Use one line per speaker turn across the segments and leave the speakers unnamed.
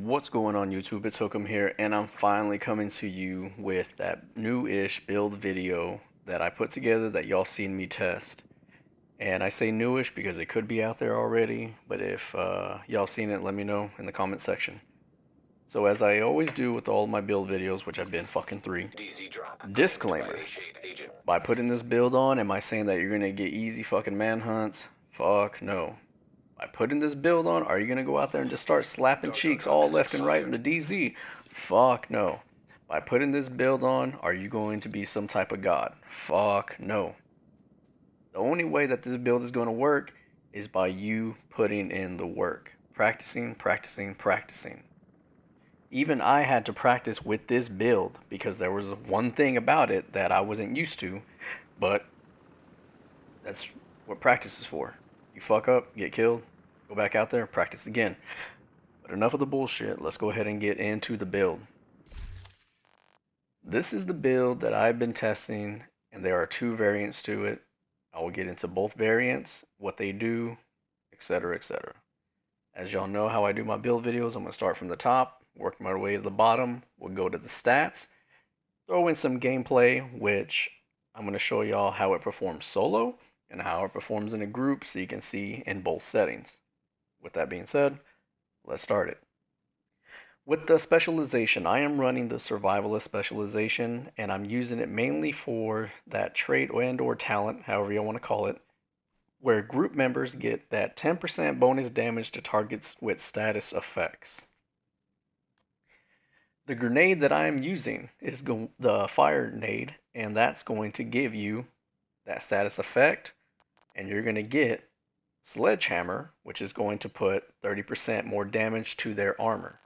What's going on YouTube? It's Hookem here, and I'm finally coming to you with that new-ish build video that I put together that y'all seen me test. And I say newish because it could be out there already, but if y'all seen it, let me know in the comment section. So as I always do with all my build videos, which I've been fucking 3, disclaimer. By putting this build on, am I saying that you're gonna get easy fucking manhunts? Fuck no. By putting this build on, are you going to go out there and just start slapping cheeks all left and right in the DZ? Fuck no. By putting this build on, are you going to be some type of god? Fuck no. The only way that this build is going to work is by you putting in the work. Practicing, practicing, practicing. Even I had to practice with this build because there was one thing about it that I wasn't used to, but that's what practice is for. You fuck up, get killed, go back out there, practice again. But enough of the bullshit, let's go ahead and get into the build. This is the build that I've been testing, and there are 2 variants to it. I will get into both variants, what they do, etc, etc. As y'all know how I do my build videos, I'm going to start from the top, work my way to the bottom, we'll go to the stats, throw in some gameplay, which I'm going to show y'all how it performs solo, and how it performs in a group so you can see in both settings. With that being said, let's start it. With the specialization, I am running the survivalist specialization, and I'm using it mainly for that trait and or talent, however you want to call it, where group members get that 10% bonus damage to targets with status effects. The grenade that I am using is the fire nade, and that's going to give you that status effect, and you're going to get Sledgehammer, which is going to put 30% more damage to their armor.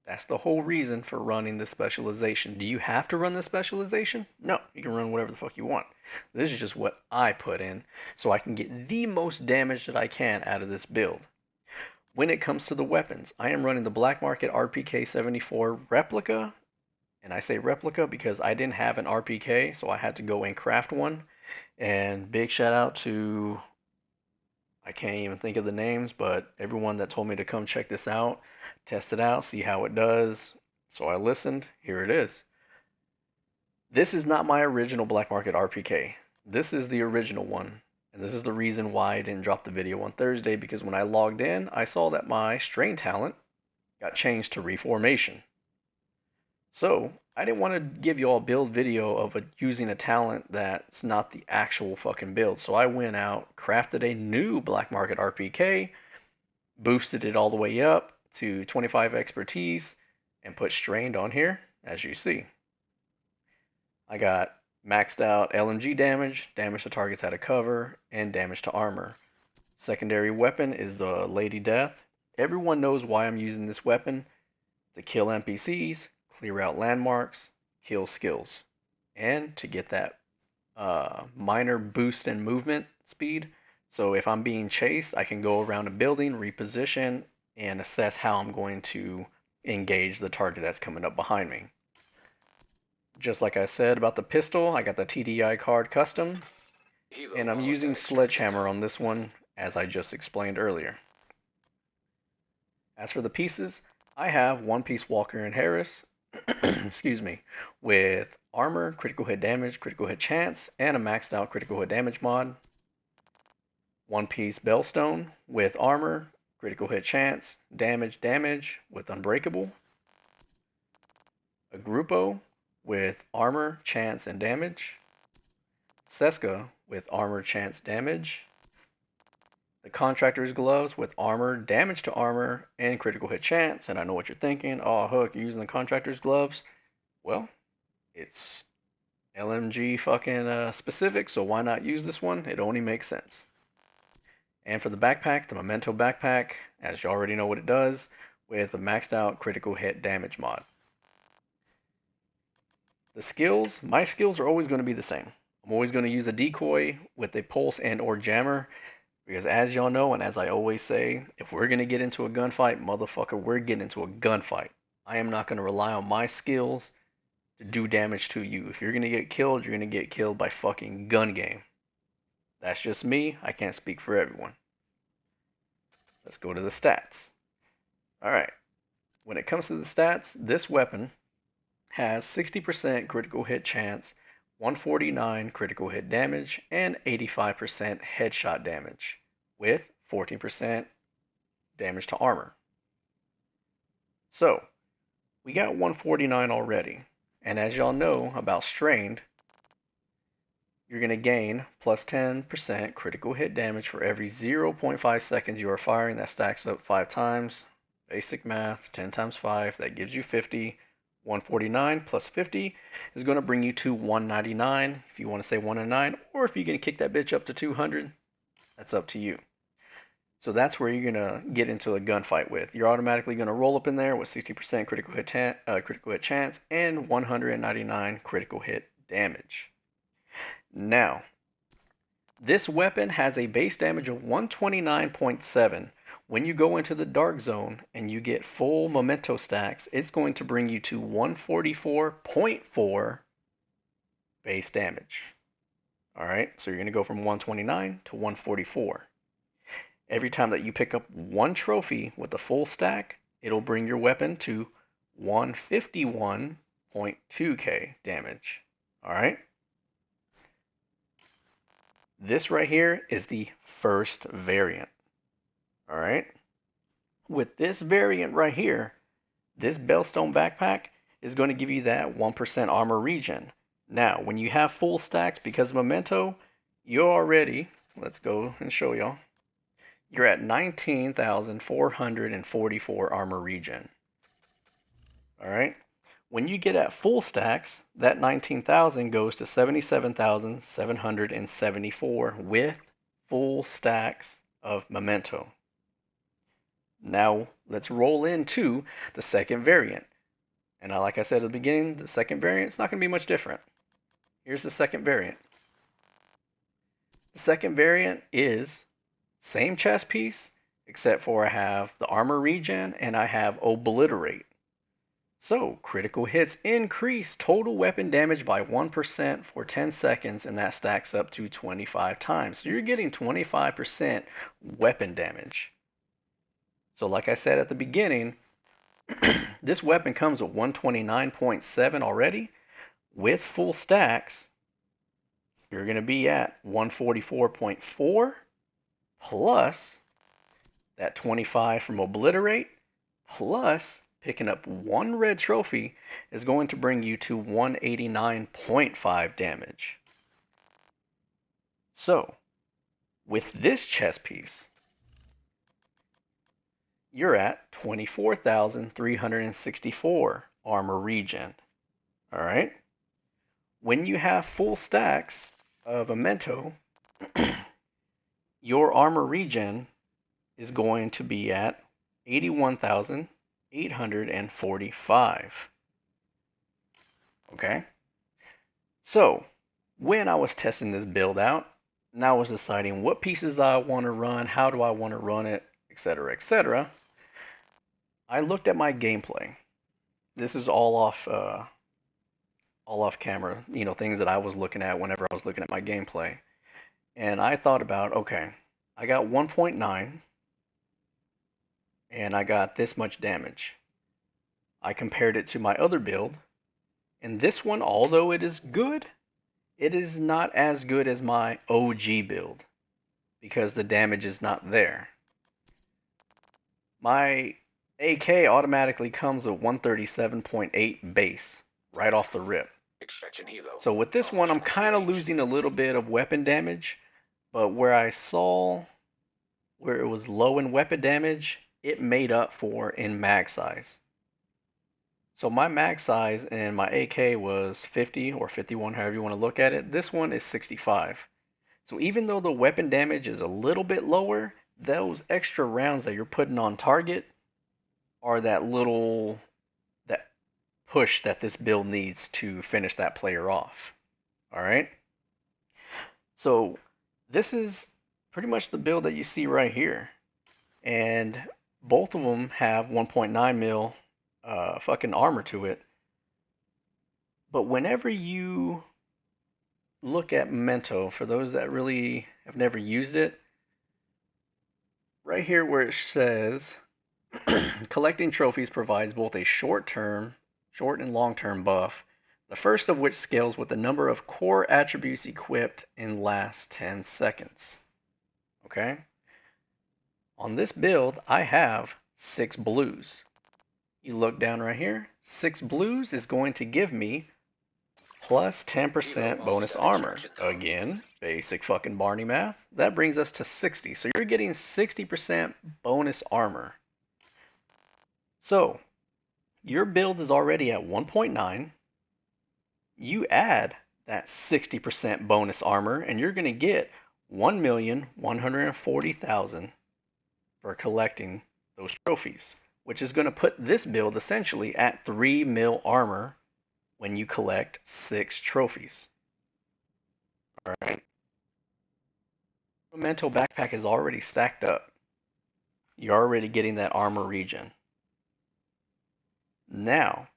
That's the whole reason for running the specialization. Do you have to run the specialization? No, you can run whatever the fuck you want. This is just what I put in so I can get the most damage that I can out of this build. When it comes to the weapons, I am running the Black Market RPK 74 replica, and I say replica because I didn't have an RPK, so I had to go and craft one. And big shout out to, I can't even think of the names, but everyone that told me to come check this out, test it out, see how it does. So I listened. Here it is. This is not my original Black Market RPK. This is the original one. And this is the reason why I didn't drop the video on Thursday, because when I logged in, I saw that my strain talent got changed to reformation. So I didn't want to give you all a build video of using a talent that's not the actual fucking build. So I went out, crafted a new Black Market RPK, boosted it all the way up to 25 expertise, and put strained on here, as you see. I got maxed out LMG damage, damage to targets out of cover, and damage to armor. Secondary weapon is the Lady Death. Everyone knows why I'm using this weapon: to kill NPCs, clear out landmarks, kill skills, and to get that minor boost in movement speed. So if I'm being chased, I can go around a building, reposition, and assess how I'm going to engage the target that's coming up behind me. Just like I said about the pistol, I got the TDI card custom, and I'm using Sledgehammer on this one, as I just explained earlier. As for the pieces, I have One Piece Walker and Harris, excuse me, with armor, critical hit damage, critical hit chance, and a maxed out critical hit damage mod. One Piece Bellstone with armor, critical hit chance, damage with unbreakable. A Grupo with armor, chance, and damage. Seska with armor, chance, damage. The Contractor's Gloves with armor, damage to armor, and critical hit chance. And I know what you're thinking. Oh, Hook, you're using the Contractor's Gloves. Well, it's LMG fucking specific, so why not use this one? It only makes sense. And for the backpack, the Memento backpack, as you already know what it does, with a maxed out critical hit damage mod. The skills, my skills are always going to be the same. I'm always going to use a decoy with a pulse and or jammer, because as y'all know, and as I always say, if we're going to get into a gunfight, motherfucker, we're getting into a gunfight. I am not going to rely on my skills to do damage to you. If you're going to get killed, you're going to get killed by fucking gun game. That's just me. I can't speak for everyone. Let's go to the stats. Alright. when it comes to the stats, this weapon has 60% critical hit chance, 149 critical hit damage, and 85% headshot damage, with 14% damage to armor. So, we got 149 already, and as y'all know about strained, you're going to gain plus 10% critical hit damage for every 0.5 seconds you are firing. That stacks up 5 times. Basic math, 10 times 5, that gives you 50. 149 plus 50 is going to bring you to 199 if you want to say 109, or if you're going to kick that bitch up to 200, that's up to you. So that's where you're going to get into a gunfight with. You're automatically going to roll up in there with 60% critical hit chance and 199 critical hit damage. Now, this weapon has a base damage of 129.7. When you go into the dark zone and you get full memento stacks, it's going to bring you to 144.4 base damage. Alright, so you're going to go from 129 to 144. Every time that you pick up one trophy with a full stack, it'll bring your weapon to 151.2k damage. Alright? This right here is the first variant. Alright? With this variant right here, this Bellstone backpack is going to give you that 1% armor regen. Now, when you have full stacks because of memento, you're already, let's go and show y'all, you're at 19,444 armor regen. Alright? When you get at full stacks, that 19,000 goes to 77,774 with full stacks of memento. Now, let's roll into the second variant. And like I said at the beginning, the second variant is not going to be much different. Here's the second variant. The second variant is same chest piece, except for I have the armor regen and I have obliterate. So, critical hits increase total weapon damage by 1% for 10 seconds, and that stacks up to 25 times. So you're getting 25% weapon damage. So like I said at the beginning, this weapon comes with 129.7 already. With full stacks, you're going to be at 144.4 plus that 25 from obliterate plus picking up one red trophy is going to bring you to 189.5 damage. So, with this chest piece, you're at 24,364 armor regen. Alright? When you have full stacks of memento, your armor regen is going to be at 81,845. Okay? So, when I was testing this build out, and I was deciding what pieces I want to run, how do I want to run it, etc., etc., I looked at my gameplay. This is all off camera, you know, things that I was looking at whenever I was looking at my gameplay. And I thought about, okay, I got 1.9 and I got this much damage. I compared it to my other build, and this one, although it is good, it is not as good as my OG build because the damage is not there. My AK automatically comes with 137.8 base right off the rip. So with this one, I'm kind of losing a little bit of weapon damage, but where I saw where it was low in weapon damage, it made up for in mag size. So my mag size in my AK was 50 or 51, however you want to look at it. This one is 65. So even though the weapon damage is a little bit lower, those extra rounds that you're putting on target are that push that this build needs to finish that player off. Alright? So this is pretty much the build that you see right here. And both of them have 1.9 mil fucking armor to it. But whenever you look at memento, for those that really have never used it, right here where it says Collecting trophies provides both a short and long-term buff, the first of which scales with the number of core attributes equipped in last 10 seconds. Okay? On this build, I have 6 blues. You look down right here, 6 blues is going to give me plus 10% bonus armor. Again, basic fucking Barney math. That brings us to 60. So you're getting 60% bonus armor. So, your build is already at 1.9. You add that 60% bonus armor, and you're going to get 1,140,000 for collecting those trophies, which is going to put this build essentially at 3 mil armor when you collect 6 trophies. Alright. Memento backpack is already stacked up. You're already getting that armor regen. Now,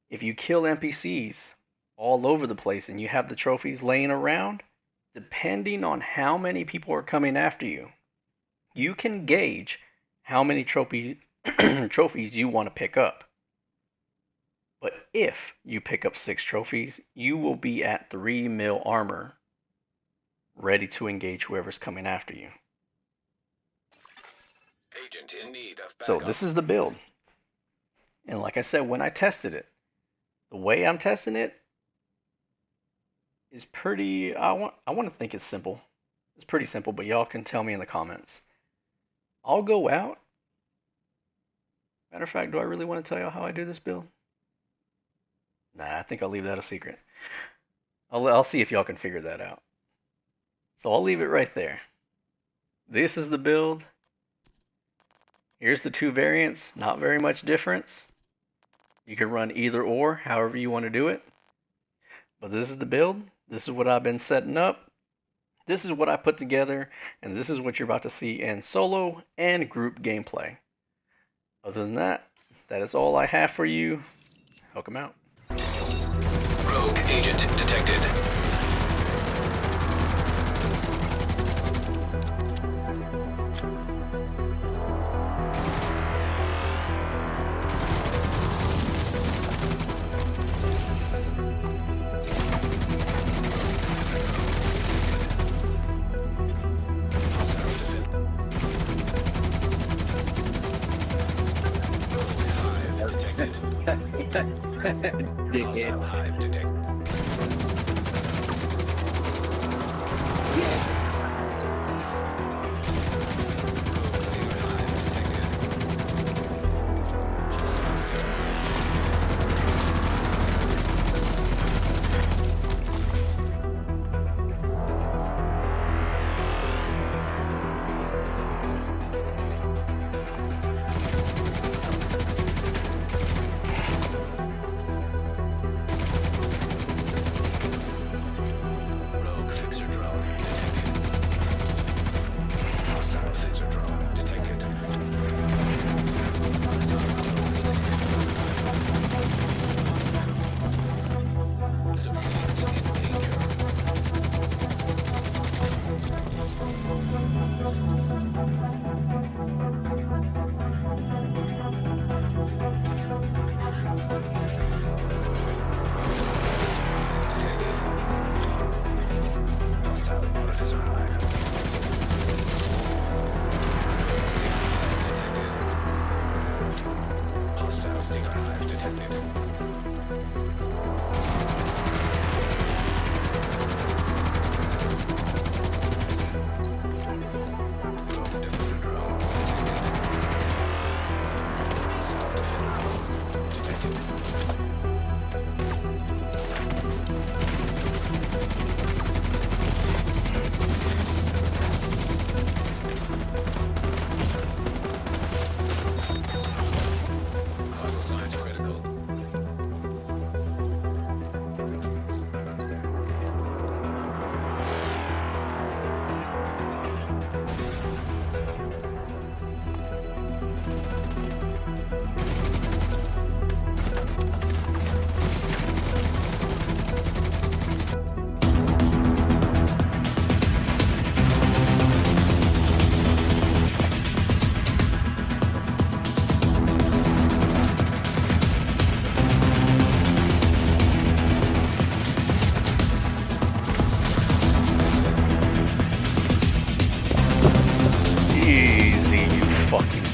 if you kill NPCs all over the place and you have the trophies laying around, depending on how many people are coming after you, you can gauge how many trophies you want to pick up. But if you pick up 6 trophies, you will be at 3 mil armor, ready to engage whoever's coming after you.
Agent in need of backup.
So this is the build. And like I said, when I tested it, the way I'm testing it is pretty, I want to think it's simple. It's pretty simple, but y'all can tell me in the comments. I'll go out. Matter of fact, do I really want to tell y'all how I do this build? Nah, I think I'll leave that a secret. I'll see if y'all can figure that out. So I'll leave it right there. This is the build. Here's the 2 variants, not very much difference. You can run either or, however you want to do it. But this is the build. This is what I've been setting up. This is what I put together, and this is what you're about to see in solo and group gameplay. Other than that, that is all I have for you. Hook 'em out.
Rogue agent detected.
Dickhead.
Hive detected. Rogue fixer drone detected.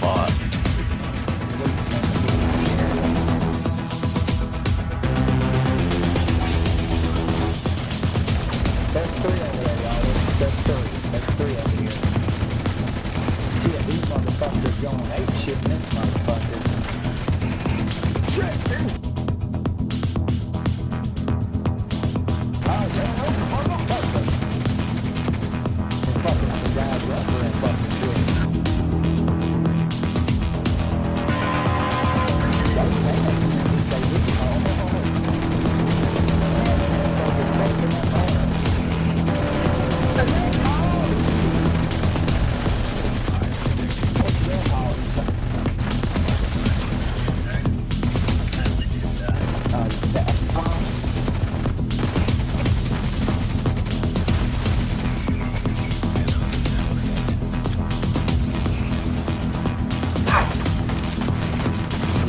spot.
There's three over there, y'all. There's three. There's three over here. Shit, these motherfuckers going ape shit in this motherfucker. Shit, dude! Oh, yeah, those motherfuckers. They're fucking some guys rubber and fucking shit. Those fans, they really,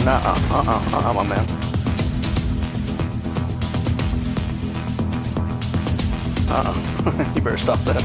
Nah, my man. You better stop that.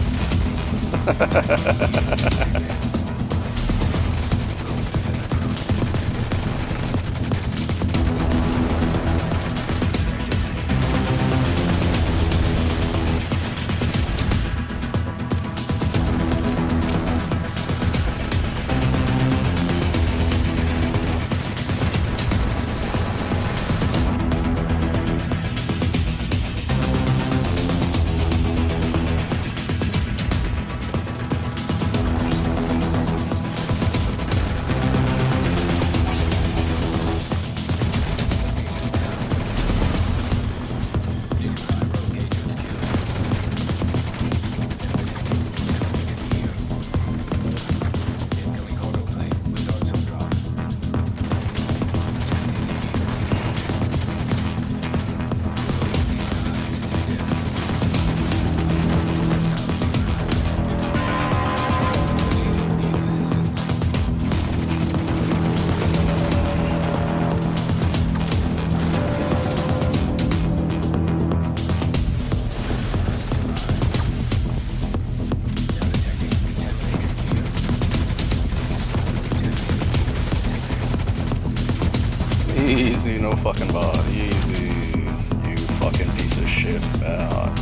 Easy, no fucking bot. Easy. You fucking piece of shit bot.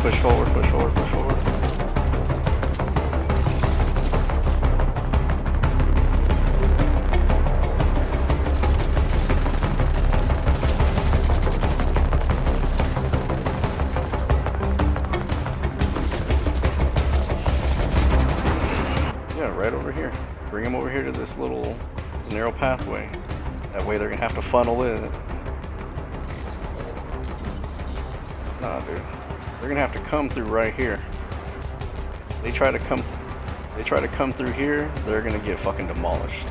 Push forward, push forward, push forward. Yeah, right over here. Bring them over here to this narrow pathway. That way they're gonna have to funnel in. Nah, dude. They're gonna have to come through right here. They try to come through here, they're gonna get fucking demolished.